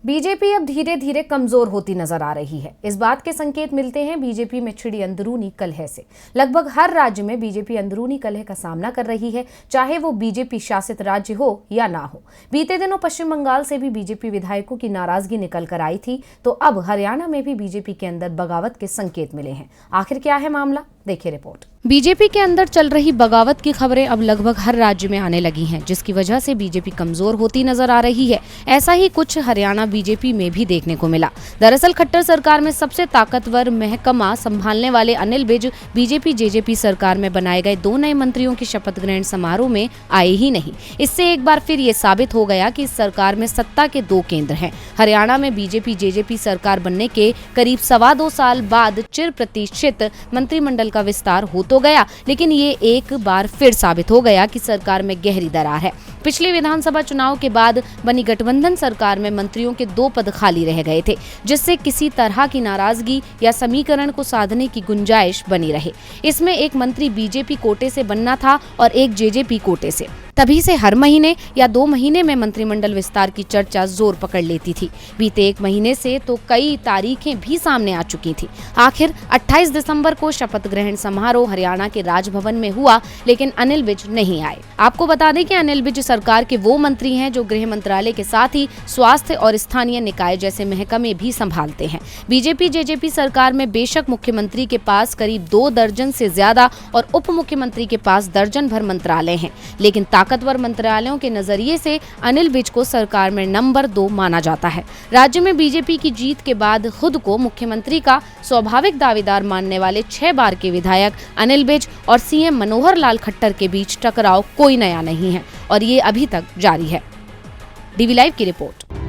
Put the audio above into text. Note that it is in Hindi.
बीजेपी अब धीरे धीरे कमजोर होती नजर आ रही है। इस बात के संकेत मिलते हैं बीजेपी में छिड़ी अंदरूनी कलह से। लगभग हर राज्य में बीजेपी अंदरूनी कलह का सामना कर रही है, चाहे वो बीजेपी शासित राज्य हो या ना हो। बीते दिनों पश्चिम बंगाल से भी बीजेपी विधायकों की नाराजगी निकल कर आई थी, तो अब हरियाणा में भी बीजेपी के अंदर बगावत के संकेत मिले हैं। आखिर क्या है मामला, देखिए रिपोर्ट। बीजेपी के अंदर चल रही बगावत की खबरें अब लगभग हर राज्य में आने लगी हैं, जिसकी वजह से बीजेपी कमजोर होती नजर आ रही है। ऐसा ही कुछ हरियाणा बीजेपी में भी देखने को मिला। दरअसल खट्टर सरकार में सबसे ताकतवर महकमा संभालने वाले अनिल विज बीजेपी जेजेपी सरकार में बनाए गए 2 नए मंत्रियों की शपथ ग्रहण समारोह में आए ही नहीं। इससे एक बार फिर ये साबित हो गया कि इस सरकार में सत्ता के 2 केंद्र हैं। हरियाणा में बीजेपी जेजेपी सरकार बनने के करीब 2.25 साल बाद चिर प्रतीक्षित मंत्रिमंडल का विस्तार हो तो गया, लेकिन ये एक बार फिर साबित हो गया कि सरकार में गहरी दरार है। पिछले विधानसभा चुनाव के बाद बनी गठबंधन सरकार में मंत्रियों के 2 पद खाली रह गए थे, जिससे किसी तरह की नाराजगी या समीकरण को साधने की गुंजाइश बनी रहे। इसमें एक मंत्री बीजेपी कोटे से बनना था और एक जेजेपी कोटे से। तभी से हर महीने या 2 महीने में मंत्रिमंडल विस्तार की चर्चा जोर पकड़ लेती थी। बीते 1 महीने से तो कई तारीखें भी सामने आ चुकी थी। आखिर 28 दिसंबर को शपथ ग्रहण समारोह हरियाणा के राजभवन में हुआ, लेकिन अनिल विज नहीं आए। आपको बता दें कि अनिल विज सरकार के वो मंत्री हैं जो गृह मंत्रालय के साथ ही स्वास्थ्य और स्थानीय निकाय जैसे महकमे भी संभालते हैं। बीजेपी जेजेपी सरकार में बेशक मुख्यमंत्री के पास करीब 2 दर्जन से ज्यादा और उप मुख्यमंत्री के पास दर्जन भर मंत्रालय हैं, लेकिन ताकतवर मंत्रालयों के नजरिए से अनिल विज को सरकार में नंबर 2 माना जाता है। राज्य में बीजेपी की जीत के बाद खुद को मुख्यमंत्री का स्वाभाविक दावेदार मानने वाले 6 बार के विधायक अनिल विज और सीएम मनोहर लाल खट्टर के बीच टकराव कोई नया नहीं है और ये अभी तक जारी है। डीवी लाइव की रिपोर्ट।